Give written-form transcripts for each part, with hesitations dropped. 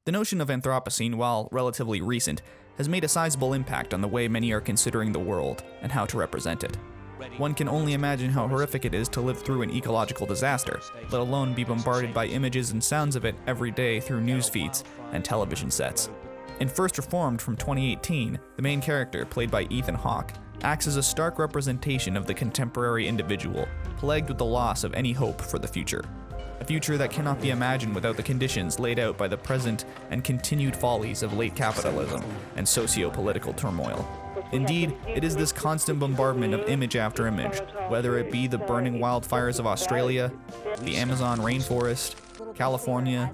The notion of anthropocene, while relatively recent, has made a sizable impact on the way many are considering the world and how to represent it. One can only imagine how horrific it is to live through an ecological disaster, let alone be bombarded by images and sounds of it every day through news feeds and television sets. In First Reformed from 2018, the main character, played by Ethan Hawke, acts as a stark representation of the contemporary individual, plagued with the loss of any hope for the future. A future that cannot be imagined without the conditions laid out by the present and continued follies of late capitalism and socio-political turmoil. Indeed, it is this constant bombardment of image after image, whether it be the burning wildfires of Australia, the Amazon rainforest, California,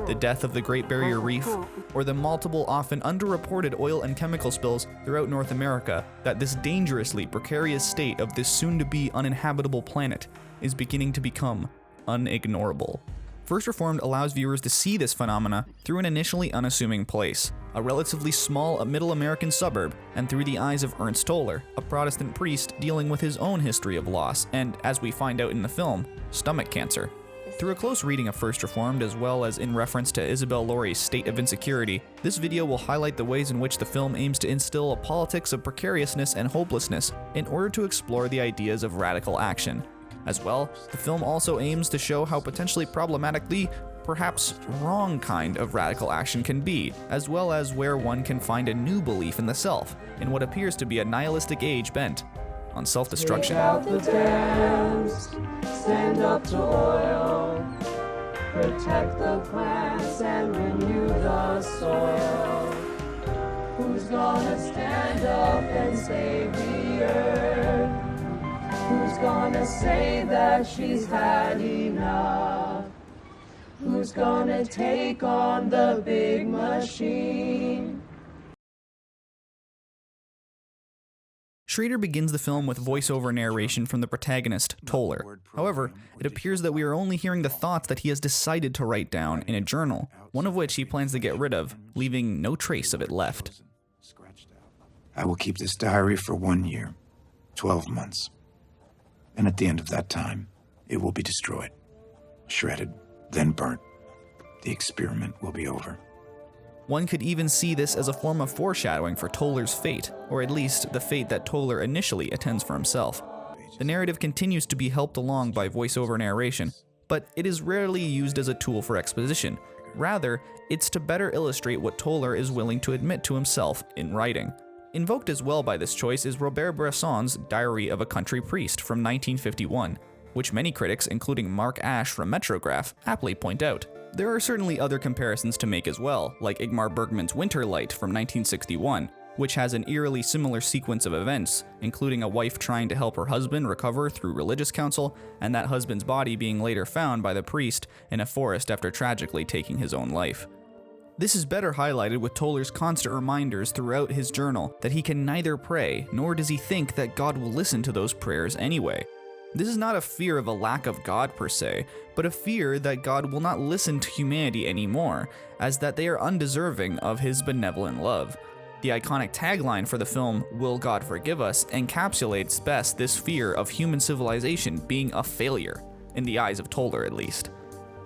the death of the Great Barrier Reef, or the multiple often underreported oil and chemical spills throughout North America, that this dangerously precarious state of this soon-to-be uninhabitable planet is beginning to become unignorable. First Reformed allows viewers to see this phenomena through an initially unassuming place, a relatively small middle American suburb, and through the eyes of Ernst Toler, a Protestant priest dealing with his own history of loss and, as we find out in the film, stomach cancer. Through a close reading of First Reformed, as well as in reference to Isabel Laurie's state of insecurity, this video will highlight the ways in which the film aims to instill a politics of precariousness and hopelessness in order to explore the ideas of radical action. As well, the film also aims to show how potentially problematic the, perhaps wrong kind of radical action can be, as well as where one can find a new belief in the self, in what appears to be a nihilistic age bent on self-destruction. Take out the dams, stand up to oil, protect the plants and renew the soil. Who's gonna stand up and save the earth? Who's gonna say that she's had enough? Who's gonna take on the big machine? Schrader begins the film with voiceover narration from the protagonist, Toler. However, it appears that we are only hearing the thoughts that he has decided to write down in a journal, one of which he plans to get rid of, leaving no trace of it left. I will keep this diary for 1 year, 12 months. And at the end of that time, it will be destroyed, shredded, then burnt. The experiment will be over. One could even see this as a form of foreshadowing for Toler's fate, or at least the fate that Toler initially attends for himself. The narrative continues to be helped along by voiceover narration, but it is rarely used as a tool for exposition. Rather, it's to better illustrate what Toler is willing to admit to himself in writing. Invoked as well by this choice is Robert Bresson's Diary of a Country Priest from 1951, which many critics, including Mark Ash from Metrograph, aptly point out. There are certainly other comparisons to make as well, like Ingmar Bergman's Winterlight from 1961, which has an eerily similar sequence of events, including a wife trying to help her husband recover through religious counsel, and that husband's body being later found by the priest in a forest after tragically taking his own life. This is better highlighted with Toler's constant reminders throughout his journal that he can neither pray, nor does he think that God will listen to those prayers anyway. This is not a fear of a lack of God per se, but a fear that God will not listen to humanity anymore, as that they are undeserving of his benevolent love. The iconic tagline for the film, "Will God Forgive Us?" encapsulates best this fear of human civilization being a failure, in the eyes of Toler at least.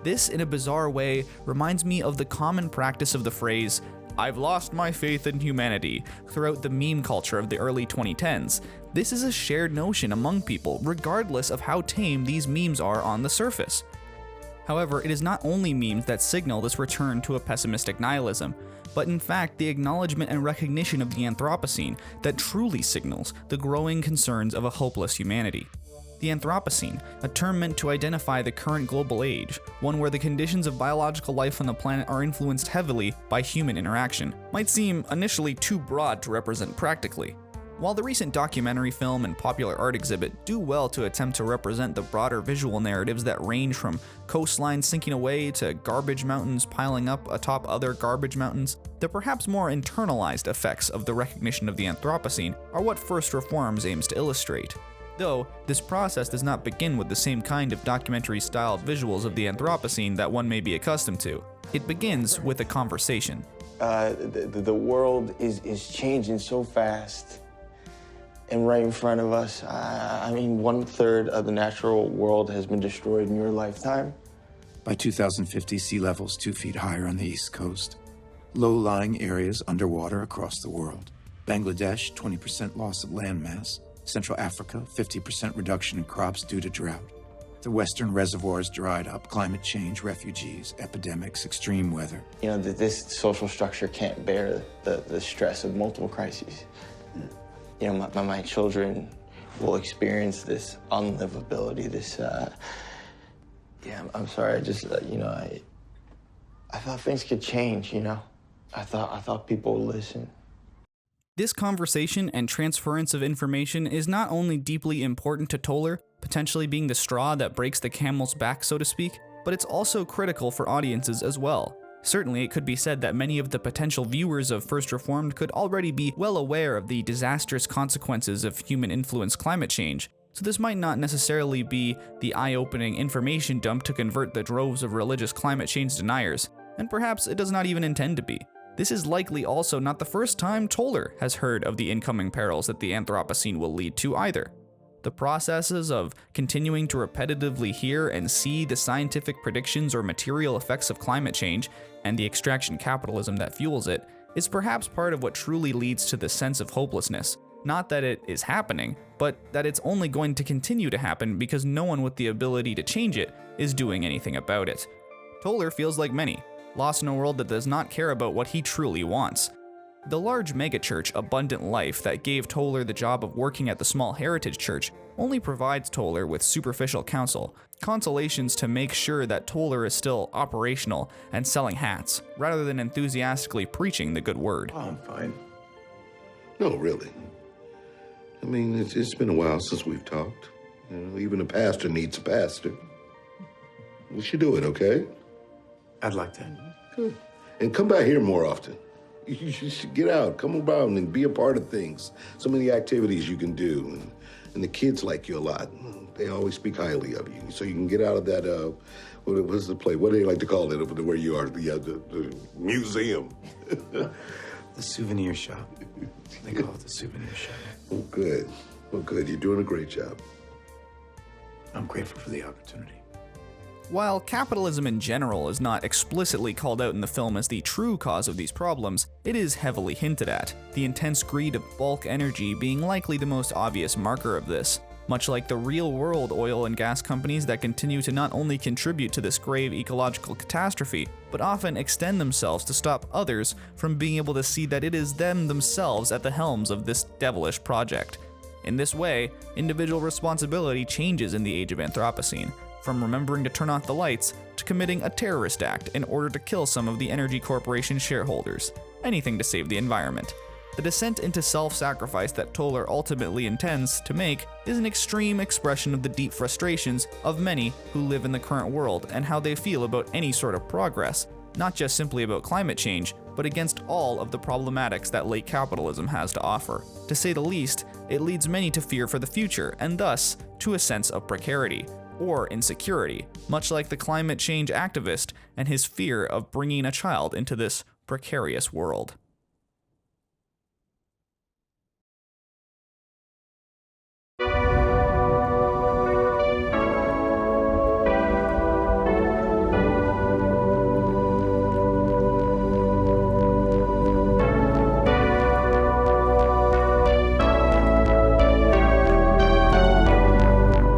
This, in a bizarre way, reminds me of the common practice of the phrase, "I've lost my faith in humanity," throughout the meme culture of the early 2010s. This is a shared notion among people, regardless of how tame these memes are on the surface. However, it is not only memes that signal this return to a pessimistic nihilism, but in fact the acknowledgement and recognition of the Anthropocene that truly signals the growing concerns of a hopeless humanity. The Anthropocene, a term meant to identify the current global age, one where the conditions of biological life on the planet are influenced heavily by human interaction, might seem initially too broad to represent practically. While the recent documentary film and popular art exhibit do well to attempt to represent the broader visual narratives that range from coastlines sinking away to garbage mountains piling up atop other garbage mountains, the perhaps more internalized effects of the recognition of the Anthropocene are what First Reforms aims to illustrate. Though, this process does not begin with the same kind of documentary-styled visuals of the Anthropocene that one may be accustomed to. It begins with a conversation. The world is changing so fast and right in front of us. I mean, 1/3 of the natural world has been destroyed in your lifetime. By 2050, sea level's 2 feet higher on the East Coast. Low-lying areas underwater across the world. Bangladesh, 20% loss of landmass. Central Africa, 50% reduction in crops due to drought. The western reservoirs dried up, climate change, refugees, epidemics, extreme weather. You know, this social structure can't bear the stress of multiple crises. You know, my children will experience this unlivability, this, yeah, I'm sorry, I just, you know, I thought things could change, you know? I thought people would listen. This conversation and transference of information is not only deeply important to Toler, potentially being the straw that breaks the camel's back, so to speak, but it's also critical for audiences as well. Certainly, it could be said that many of the potential viewers of First Reformed could already be well aware of the disastrous consequences of human-influenced climate change, so this might not necessarily be the eye-opening information dump to convert the droves of religious climate change deniers, and perhaps it does not even intend to be. This is likely also not the first time Toler has heard of the incoming perils that the Anthropocene will lead to either. The processes of continuing to repetitively hear and see the scientific predictions or material effects of climate change and the extraction capitalism that fuels it is perhaps part of what truly leads to the sense of hopelessness. Not that it is happening, but that it's only going to continue to happen because no one with the ability to change it is doing anything about it. Toler feels like many, lost in a world that does not care about what he truly wants. The large megachurch Abundant Life that gave Toler the job of working at the small heritage church only provides Toler with superficial counsel, consolations to make sure that Toler is still operational and selling hats, rather than enthusiastically preaching the good word. Oh, I'm fine. No, really. I mean, it's been a while since we've talked. You know, even a pastor needs a pastor. We should do it, okay? I'd like that. Good. And come back here more often. You should get out, come around and be a part of things. So many activities you can do. And the kids like you a lot. They always speak highly of you. So you can get out of that, what's the place? What do they like to call it over where you are? The museum. The souvenir shop. They call it the souvenir shop. Oh, good. Well, good. You're doing a great job. I'm grateful for the opportunity. While capitalism in general is not explicitly called out in the film as the true cause of these problems, it is heavily hinted at, the intense greed of bulk energy being likely the most obvious marker of this. Much like the real-world oil and gas companies that continue to not only contribute to this grave ecological catastrophe, but often extend themselves to stop others from being able to see that it is them themselves at the helms of this devilish project. In this way, individual responsibility changes in the age of Anthropocene, from remembering to turn off the lights to committing a terrorist act in order to kill some of the energy corporation shareholders. Anything to save the environment. The descent into self-sacrifice that Toler ultimately intends to make is an extreme expression of the deep frustrations of many who live in the current world and how they feel about any sort of progress, not just simply about climate change, but against all of the problematics that late capitalism has to offer. To say the least, it leads many to fear for the future and thus to a sense of precarity, or insecurity, much like the climate change activist and his fear of bringing a child into this precarious world.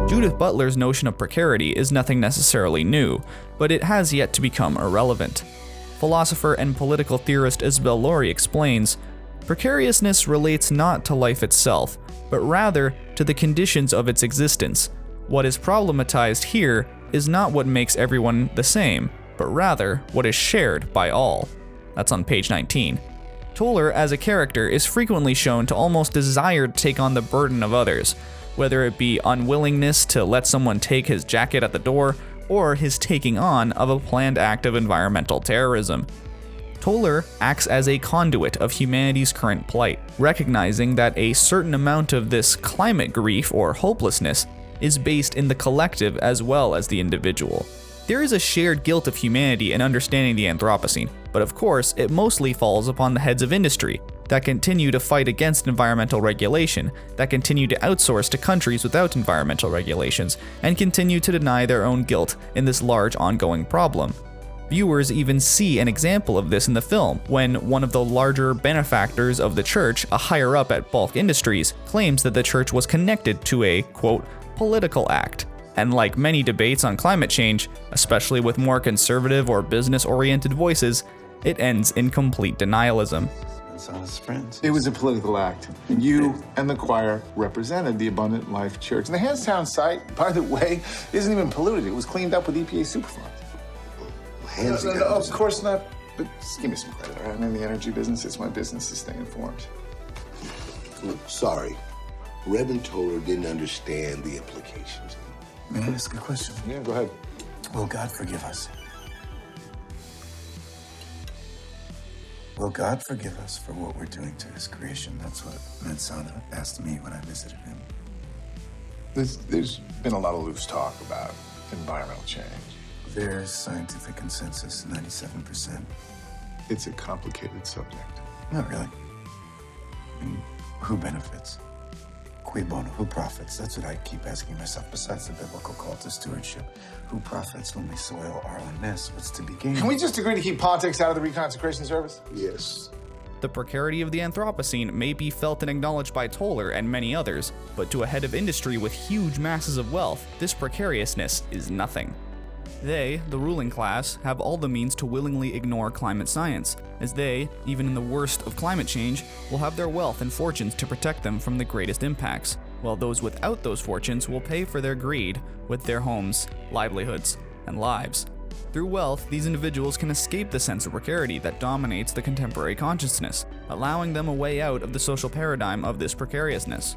Judith Butler's notion of precarity is nothing necessarily new, but it has yet to become irrelevant. Philosopher and political theorist Isabel Laurie explains, precariousness relates not to life itself, but rather to the conditions of its existence. What is problematized here is not what makes everyone the same, but rather what is shared by all. That's on page 19. Toler as a character is frequently shown to almost desire to take on the burden of others, whether it be unwillingness to let someone take his jacket at the door, or his taking on of a planned act of environmental terrorism. Toler acts as a conduit of humanity's current plight, recognizing that a certain amount of this climate grief or hopelessness is based in the collective as well as the individual. There is a shared guilt of humanity in understanding the Anthropocene, but of course it mostly falls upon the heads of industry that continue to fight against environmental regulation, that continue to outsource to countries without environmental regulations, and continue to deny their own guilt in this large ongoing problem. Viewers even see an example of this in the film when one of the larger benefactors of the church, a higher up at Bulk Industries, claims that the church was connected to a, quote, political act. And like many debates on climate change, especially with more conservative or business-oriented voices, it ends in complete denialism. It was a political act. You and the choir represented the Abundant Life Church. And the Handstown site, by the way, isn't even polluted. It was cleaned up with EPA Superfund. No, of course not. But just give me some credit, all right? I'm in the energy business. It's my business to stay informed. Look, sorry. Reverend Toler didn't understand the implications. May I ask a question? Yeah, go ahead. Will God forgive us? Will God forgive us for what we're doing to his creation? That's what Medsana asked me when I visited him. There's been a lot of loose talk about environmental change. There's scientific consensus, 97%. It's a complicated subject. Not really. I mean, who benefits? Cui bono, who profits? That's what I keep asking myself, besides the biblical call to stewardship. Who profits when we soil our own nest? What's to be gained? Can we just agree to keep politics out of the reconsecration service? Yes. The precarity of the Anthropocene may be felt and acknowledged by Toler and many others, but to a head of industry with huge masses of wealth, this precariousness is nothing. They, the ruling class, have all the means to willingly ignore climate science, as they, even in the worst of climate change, will have their wealth and fortunes to protect them from the greatest impacts, while those without those fortunes will pay for their greed with their homes, livelihoods, and lives. Through wealth, these individuals can escape the sense of precarity that dominates the contemporary consciousness, allowing them a way out of the social paradigm of this precariousness.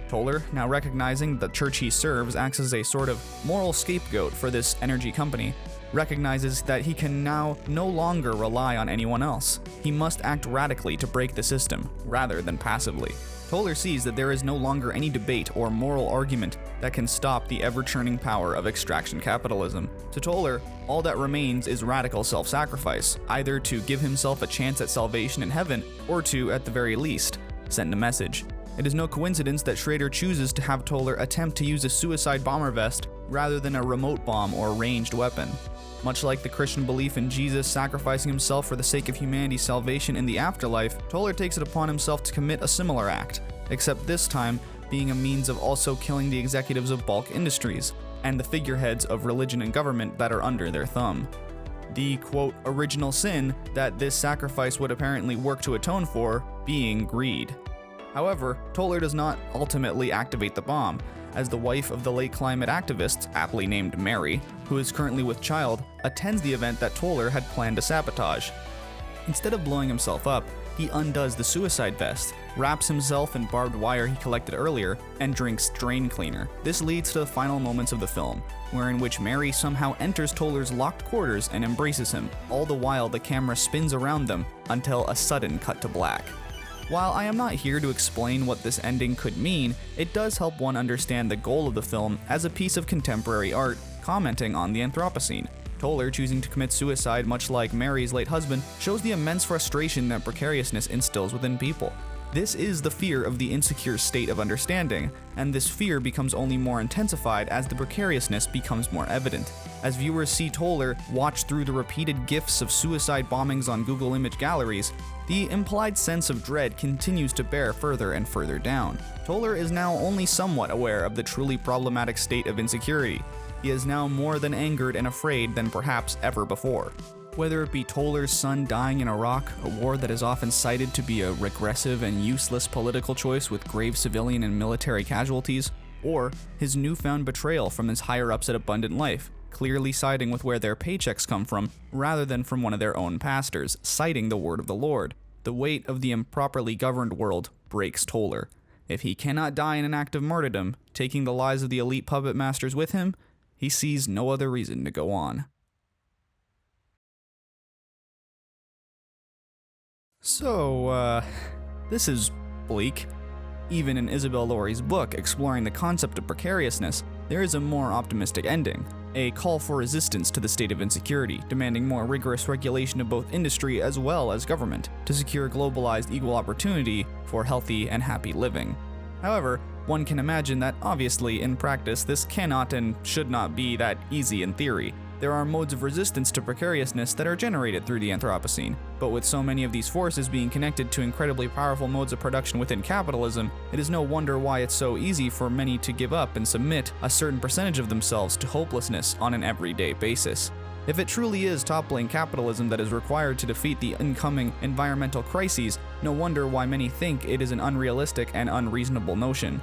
Toler, now recognizing the church he serves acts as a sort of moral scapegoat for this energy company, recognizes that he can now no longer rely on anyone else. He must act radically to break the system, rather than passively. Toler sees that there is no longer any debate or moral argument that can stop the ever-churning power of extraction capitalism. To Toler, all that remains is radical self-sacrifice, either to give himself a chance at salvation in heaven, or to, at the very least, send a message. It is no coincidence that Schrader chooses to have Toler attempt to use a suicide bomber vest rather than a remote bomb or ranged weapon. Much like the Christian belief in Jesus sacrificing himself for the sake of humanity's salvation in the afterlife, Toler takes it upon himself to commit a similar act, except this time being a means of also killing the executives of Bulk Industries and the figureheads of religion and government that are under their thumb. The, quote, original sin that this sacrifice would apparently work to atone for being greed. However, Toler does not ultimately activate the bomb, as the wife of the late climate activist, aptly named Mary, who is currently with child, attends the event that Toler had planned to sabotage. Instead of blowing himself up, he undoes the suicide vest, wraps himself in barbed wire he collected earlier, and drinks drain cleaner. This leads to the final moments of the film, in which Mary somehow enters Toler's locked quarters and embraces him, all the while the camera spins around them until a sudden cut to black. While I am not here to explain what this ending could mean, it does help one understand the goal of the film as a piece of contemporary art commenting on the Anthropocene. Toler choosing to commit suicide, much like Mary's late husband, shows the immense frustration that precariousness instills within people. This is the fear of the insecure state of understanding, and this fear becomes only more intensified as the precariousness becomes more evident. As viewers see Toler watch through the repeated gifs of suicide bombings on Google image galleries, the implied sense of dread continues to bear further and further down. Toler is now only somewhat aware of the truly problematic state of insecurity. He is now more than angered and afraid than perhaps ever before. Whether it be Toler's son dying in Iraq, a war that is often cited to be a regressive and useless political choice with grave civilian and military casualties, or his newfound betrayal from his higher-ups at Abundant Life, clearly siding with where their paychecks come from rather than from one of their own pastors, citing the word of the Lord. The weight of the improperly governed world breaks Toler. If he cannot die in an act of martyrdom, taking the lives of the elite puppet masters with him, he sees no other reason to go on. So, this is bleak. Even in Isabel Laurie's book exploring the concept of precariousness, there is a more optimistic ending, a call for resistance to the state of insecurity, demanding more rigorous regulation of both industry as well as government to secure globalized equal opportunity for healthy and happy living. However, one can imagine that obviously in practice this cannot and should not be that easy in theory. There are modes of resistance to precariousness that are generated through the Anthropocene, but with so many of these forces being connected to incredibly powerful modes of production within capitalism, it is no wonder why it's so easy for many to give up and submit a certain percentage of themselves to hopelessness on an everyday basis. If it truly is toppling capitalism that is required to defeat the incoming environmental crises, no wonder why many think it is an unrealistic and unreasonable notion.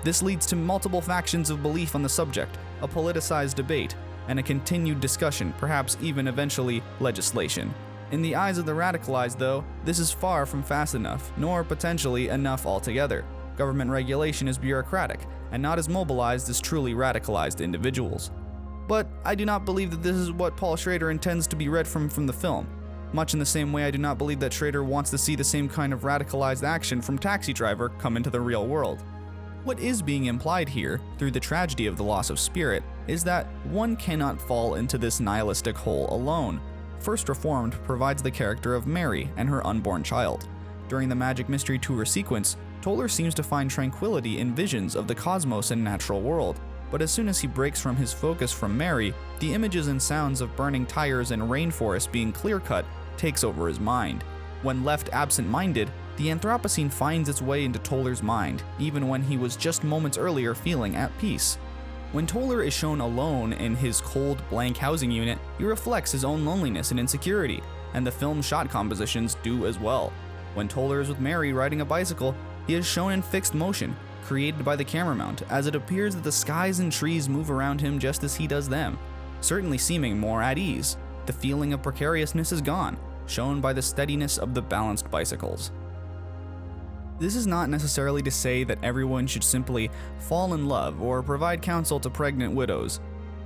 This leads to multiple factions of belief on the subject, a politicized debate, and a continued discussion, perhaps even eventually legislation. In the eyes of the radicalized, though, this is far from fast enough, nor potentially enough altogether. Government regulation is bureaucratic, and not as mobilized as truly radicalized individuals. But I do not believe that this is what Paul Schrader intends to be read from the film. Much in the same way I do not believe that Schrader wants to see the same kind of radicalized action from Taxi Driver come into the real world. What is being implied here, through the tragedy of the loss of spirit, is that one cannot fall into this nihilistic hole alone. First Reformed provides the character of Mary and her unborn child. During the Magic Mystery Tour sequence, Toler seems to find tranquility in visions of the cosmos and natural world, but as soon as he breaks from his focus from Mary, the images and sounds of burning tires and rainforest being clear-cut takes over his mind. When left absent-minded, the Anthropocene finds its way into Toler's mind, even when he was just moments earlier feeling at peace. When Toler is shown alone in his cold, blank housing unit, he reflects his own loneliness and insecurity, and the film's shot compositions do as well. When Toler is with Mary riding a bicycle, he is shown in fixed motion, created by the camera mount, as it appears that the skies and trees move around him just as he does them, certainly seeming more at ease. The feeling of precariousness is gone, shown by the steadiness of the balanced bicycles. This is not necessarily to say that everyone should simply fall in love or provide counsel to pregnant widows,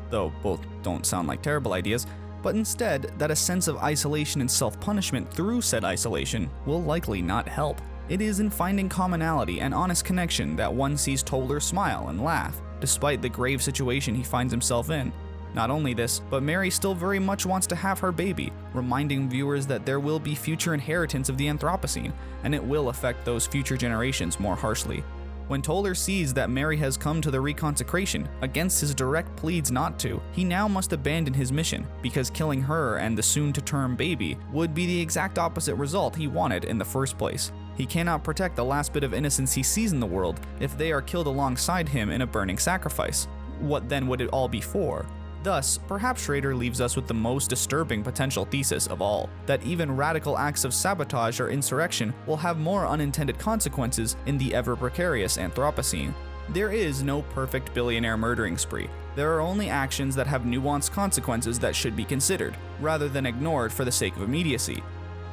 though both don't sound like terrible ideas, but instead that a sense of isolation and self-punishment through said isolation will likely not help. It is in finding commonality and honest connection that one sees Toler smile and laugh, despite the grave situation he finds himself in. Not only this, but Mary still very much wants to have her baby, reminding viewers that there will be future inheritance of the Anthropocene, and it will affect those future generations more harshly. When Toler sees that Mary has come to the reconsecration, against his direct pleas not to, he now must abandon his mission, because killing her and the soon-to-term baby would be the exact opposite result he wanted in the first place. He cannot protect the last bit of innocence he sees in the world if they are killed alongside him in a burning sacrifice. What then would it all be for? Thus, perhaps Schrader leaves us with the most disturbing potential thesis of all, that even radical acts of sabotage or insurrection will have more unintended consequences in the ever-precarious Anthropocene. There is no perfect billionaire murdering spree. There are only actions that have nuanced consequences that should be considered, rather than ignored for the sake of immediacy.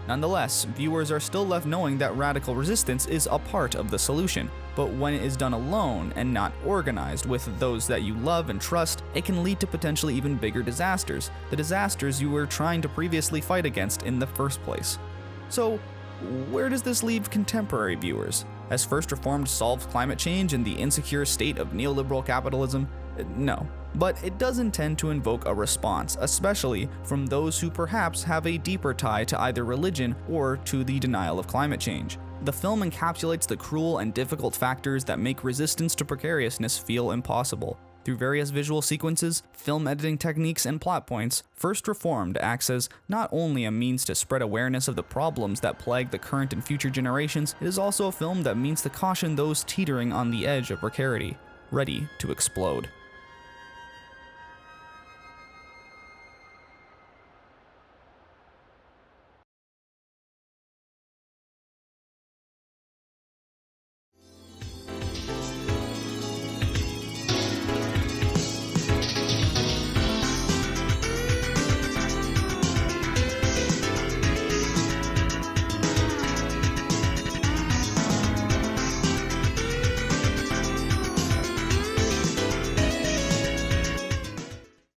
Nonetheless, viewers are still left knowing that radical resistance is a part of the solution, but when it is done alone and not organized with those that you love and trust, it can lead to potentially even bigger disasters, the disasters you were trying to previously fight against in the first place. So, where does this leave contemporary viewers? Has First Reformed solved climate change and the insecure state of neoliberal capitalism? No. But it does intend to invoke a response, especially from those who perhaps have a deeper tie to either religion or to the denial of climate change. The film encapsulates the cruel and difficult factors that make resistance to precariousness feel impossible. Through various visual sequences, film editing techniques, and plot points, First Reformed acts as not only a means to spread awareness of the problems that plague the current and future generations, it is also a film that means to caution those teetering on the edge of precarity, ready to explode.